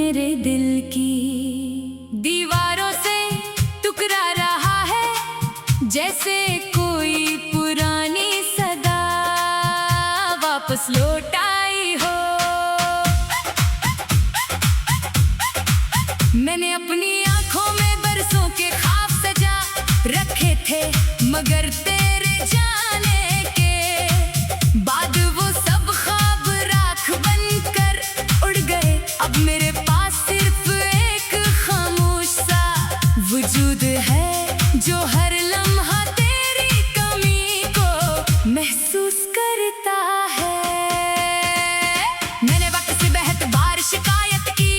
मेरे दिल की दीवारों से टकरा रहा है, जैसे कोई पुरानी सदा वापस लौट आई हो। मैंने अपनी आंखों में बरसों के ख्वाब सजा रखे थे, मगर तेरे जाने के बाद वो सब ख्वाब राख बनकर उड़ गए। अब मेरे पास सिर्फ एक खामोश सा वजूद है, जो हर लम्हा तेरी कमी को महसूस करता है। मैंने वक्त से बेहद बार शिकायत की,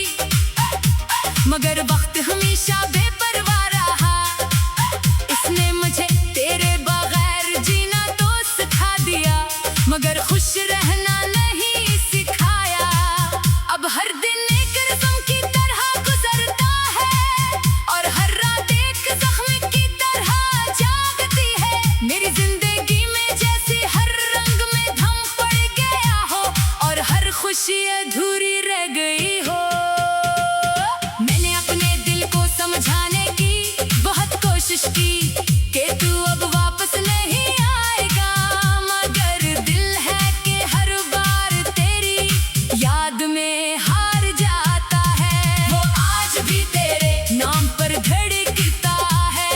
मगर वक्त हमेशा बेपरवाह रहा। इसने मुझे तेरे बगैर जीना तो सिखा दिया, मगर खुश रहना नहीं सिखाया। अब हर दिन एक रस्म की तरह गुजरता है, और हर रात एक जख्म की तरह जागती है। मेरी जिंदगी में जैसे हर रंग में धम पड़ गया हो, और हर खुशी अधूरी रह गई हो। मैंने अपने दिल को समझाने की बहुत कोशिश की कि तू अब वापस नहीं आएगा, मगर दिल है कि हर बार तेरी याद में हार जाता है। वो आज भी तेरे नाम पर धड़कता है,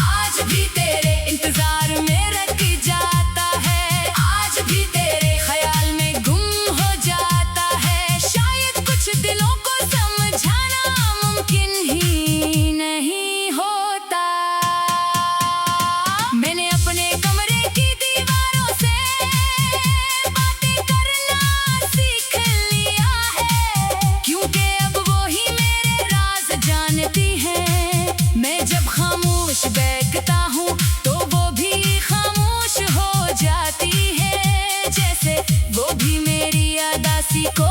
आज भी तेरे इंतजार में रख जाता है, आज भी तेरे ख्याल में गुम हो जाता है। शायद कुछ दिलों को समझाना मुमकिन ही नहीं होता। मैंने अपने कमरे की दीवारों से बातें करना सीख लिया है, क्योंकि अब वो ही मेरे राज जानती है। मैं जब खामोश बैठता हूँ तो वो भी खामोश हो जाती है, जैसे वो भी मेरी अदासी को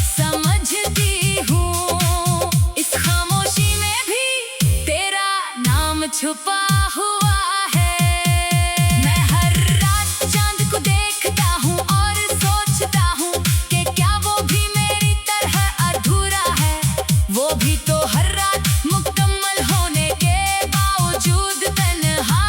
समझती हूँ। इस खामोशी में भी तेरा नाम छुपा हुआ है। मैं हर रात चांद को देखता हूँ और सोचता हूँ कि क्या वो भी मेरी तरह अधूरा है। वो भी तो हर रात मुकम्मल होने के बावजूद तन्हा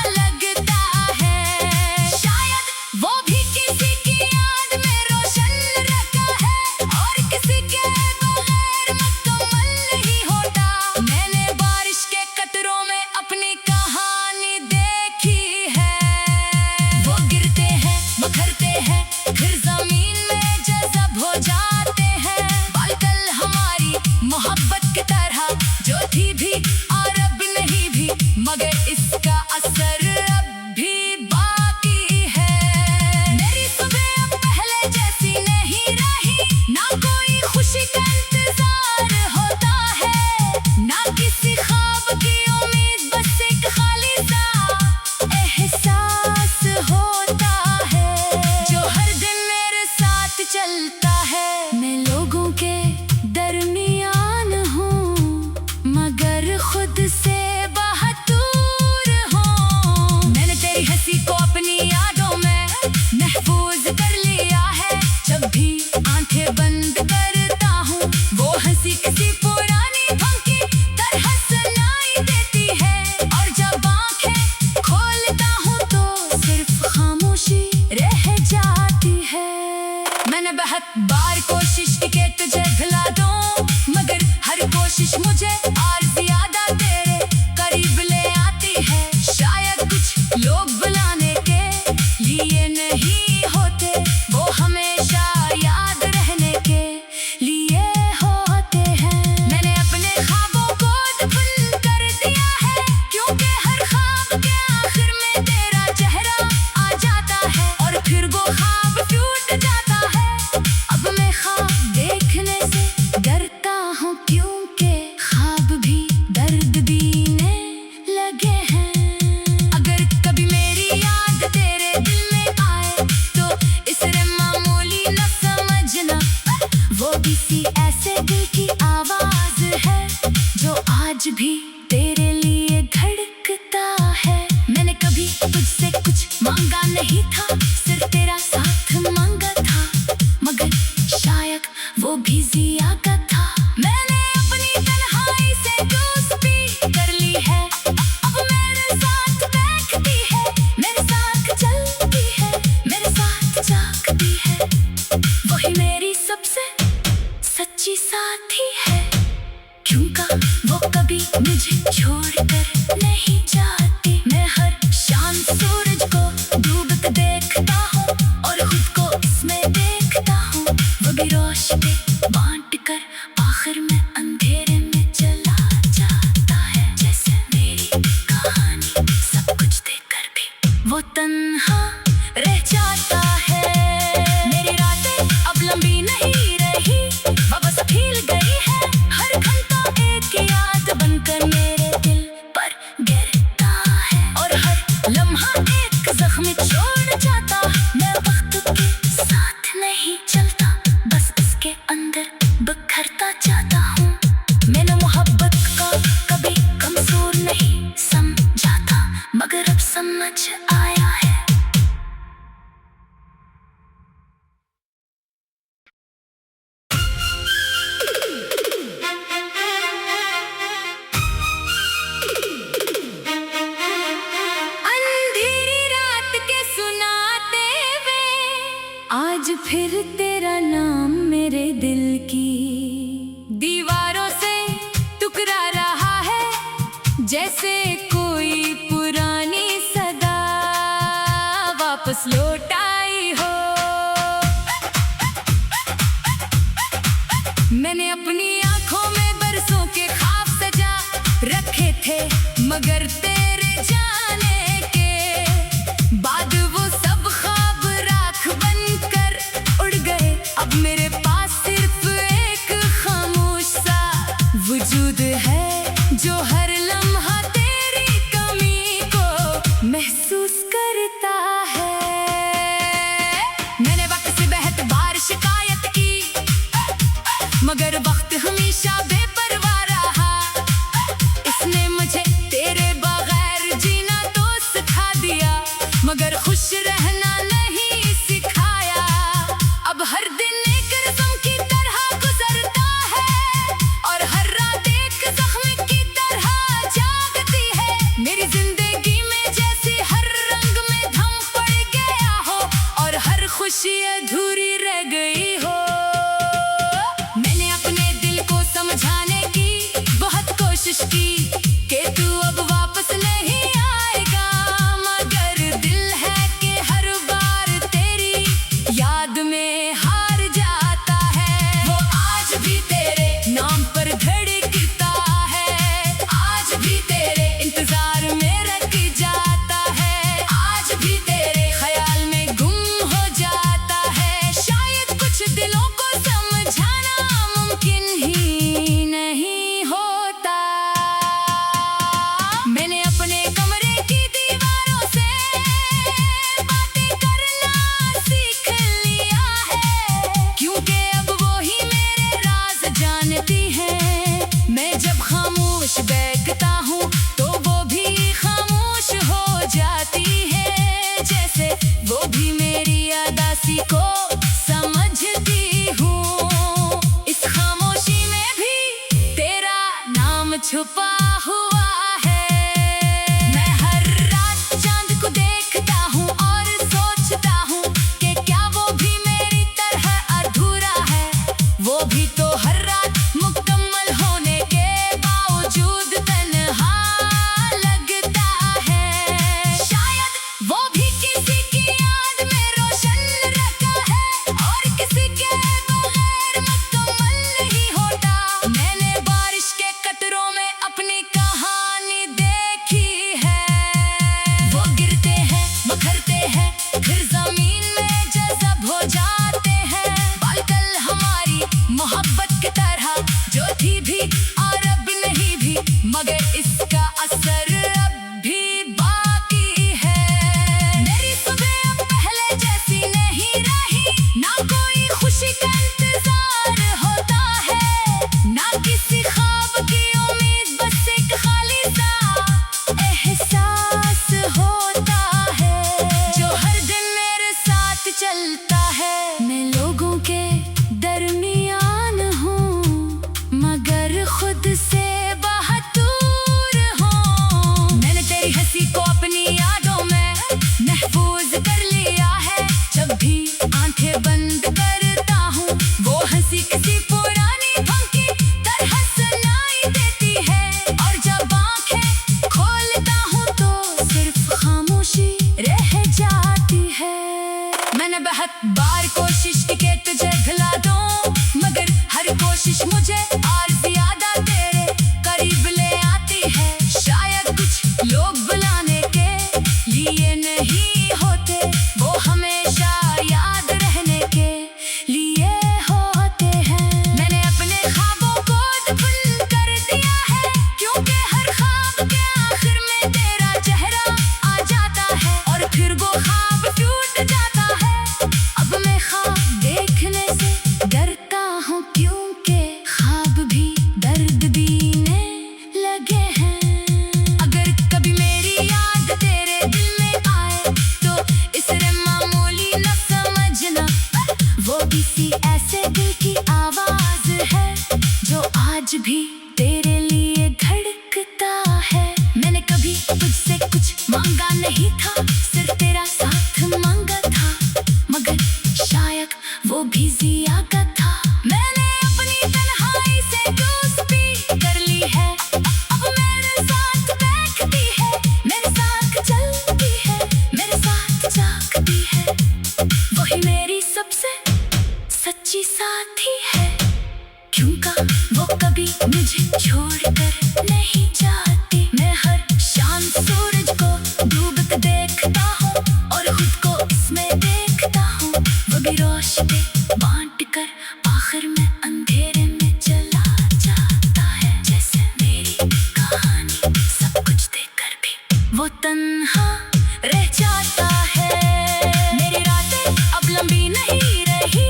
लगता है। शायद वो भी किसी की याद में रोशन रखा है, और किसी के बगैर मुकम्मल नहीं होता। मैंने बारिश के कतरों में अपनी कहानी देखी है। वो गिरते हैं, बिखरते हैं, फिर जमीन में जज़ब हो जाते हैं। बादल हमारी मोहब्बत की तरह जो थी भी और अब नहीं भी, मगर इसका असर अब भी बाकी है। मेरी सुबह अब पहले जैसी नहीं रही, ना कोई खुशी का इंतजार होता है, ना किसी ख्वाब की उम्मीद, बस एक खाली सा एहसास होता है, जो हर दिन मेरे साथ चलता है। मैं लोगों के दरमियान हूँ, मगर खुद से बहुत दूर हूँ। मैंने तेरी हंसी को अपनी यादों में महफूज कर लिया है। जब भी आंखें बंद करता हूँ, वो हंसी किसी पुरानी गम की तरह सुनाई देती है, और जब आंखें खोलता हूँ तो सिर्फ खामोशी रह जाती है। मैंने बहुत बार कोशिश की कि तुझे भुला दूं, मगर हर कोशिश मुझे और ज्यादा तेरे करीब ले आती है। शायद कुछ लोग बुलाने के लिए नहीं होते, वो हमेशा याद रहने के लिए होते हैं। मैंने अपने ख्वाबों को दफन कर दिया है, क्योंकि हर ख्वाब के आखिर में तेरा चेहरा आ जाता है, और फिर वो ख्वाब टूट जाता है। अब मैं ख्वाब देखने से डरता हूँ, क्योंकि ख्वाब भी दर्द देने लगे हैं। अगर कभी मेरी याद तेरे दिल में आए तो इसे मामूली न समझना, वो किसी ऐसे दिल की आवाज है जो आज भी तेरे लिए धड़कता है। मैंने कभी तुझसे कुछ मांगा नहीं था, सिर्फ तेरा साथ मांगा था, मगर शायद वो भी जिया का था। सच्ची साथी है, क्योंकि वो कभी मुझे छोड़कर नहीं जाती। मैं हर शाम सूरज को डूबते देखता हूँ और खुद को इसमें देखता हूँ। वो भी रोशनी बांट कर आखिर में अंधेरे में चला जाता है। जैसे मेरी कहानी सब कुछ देखकर भी वो तन्हा रह जाता है। मेरी रातें अब लंबी नहीं रही, बस फील गई है। हर घंटा एक याद बनकर मेरे दिल पर गिरता है और हर लम्हा एक जख्म छोड़ जाता। मैं वक्त के साथ नहीं चलता, बस इसके अंदर बिखरता जाता हूँ। मैंने मोहब्बत का कभी कमजोर नहीं समझा था, मगर अब समझ आया है। आज फिर तेरा नाम मेरे दिल की दीवारों से टकरा रहा है। जैसे कोई पुरानी सदा वापस लौट आई हो। मैंने अपनी आंखों में बरसों के ख्वाब सजा रखे थे, मगर तेरे जाने के बाद वो सब ख्वाब राख बनकर उड़ गए। अब मेरे पास सिर्फ एक खामोश सा वजूद है, जो हर लम्हा तेरी कमी को महसूस करता है। मैंने वक्त से बेहतर शिकायत की, मगर वक्त हमेशा बेपरवाह रहा। इसने मुझे तेरे बगैर जीना तो सिखा दिया, मगर खुश रहना नहीं सिखाया। अब हर दिन एक रस्म की तरह गुजरता है और हर रात एक जख्म की तरह जागती है। मेरी जिंदगी में जैसे हर रंग में धम पड़ गया हो और हर खुशी अधूरी रह गई हो। मैंने अपने दिल को समझाने की बहुत कोशिश की कि तू अब वापस नहीं आएगा, मगर दिल है कि हर बार तेरी याद में हार जाता है। वो आज भी तेरे नाम पर धड़कता है, आज भी तेरे इंतजार में रख जाता है, आज भी तेरे ख्याल में गुम हो जाता है। शायद कुछ दिलों को समझाना मुमकिन ही नहीं होता। मैंने अपने कमरे की दीवारों से बातें करना सीख लिया है, क्योंकि अब वो ही मेरे राज जानती हैं। मैं जब खामोश बैठता हूँ तो वो भी खामोश हो जाती है। जैसे वो भी मेरी अदासी को समझती हूँ। इस खामोशी में भी तेरा नाम छुपा हुआ है। मैं हर रात चांद को देखता हूँ और सोचता हूँ कि क्या वो भी मेरी तरह अधूरा है। वो भी तो हर रात मुकम्मल होने के बावजूद तन्हा लगता है। शायद वो भी किसी की याद में रोशन रहता है और किसी के बगैर मुकम्मल नहीं होता। मैंने बारिश के कतरों में अपनी कहानी देखी है। वो गिरते हैं, बिखरते हैं, फिर जमीन में जज़ब हो जाते हैं। बादल हमारी मोहब्बत की तरह मुझे और ज्यादा तेरे करीब ले आती है। शायद कुछ लोग बुलाने के लिए नहीं होते, वो हमेशा याद रहने के लिए होते हैं। मैंने अपने ख्वाबों को दफन कर दिया है, क्योंकि हर ख्वाब के आखिर में तेरा चेहरा आ जाता है और फिर वो ख्वाब टूट जाता है। अब मैं ख्वाब देखने से डरता हूँ, क्योंकि ख्वाब भी दर्द देने लगे हैं। अगर कभी मेरी याद तेरे दिल में आए तो इसे मामूली न समझना, वो किसी ऐसे दिल की आवाज है जो आज भी तेरे लिए धड़कता है। मैंने कभी तुझसे कुछ मांगा नहीं था, सिर्फ तेरा साथ मांगा था, मगर शायद वो भी जिया का था। मैंने अपनी तन्हाई से दोस्ती कर ली है, अब मेरे साथ बैठती है, मेरे साथ चलती है, मेरे साथ जागती है। वही मेरी सबसे सच्ची साथी है, क्योंकि वो कभी मुझे छोड़कर नहीं जाती। मैं हर शाम सूरज को डूबते देखता हूँ और खुद को इसमें देखता हूँ। वो भी रोशनी बांट कर आखिर में अंधेरे में चला जाता है। जैसे मेरी कहानी सब कुछ देखकर भी वो तन्हा रह जाता है। मेरी रातें अब लंबी नहीं रही,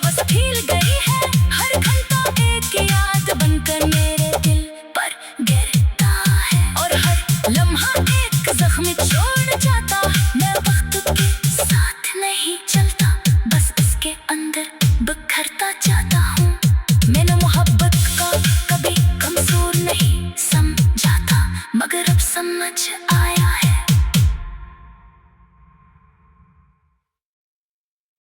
बस फील गई है। हर घंटा एक याद बनकर मेरे दिल पर गिरता है और हर लम्हा एक जख्म छोड़ जाता। मैं वक्त के साथ नहीं चलता, बस इसके अंदर बिखरता जा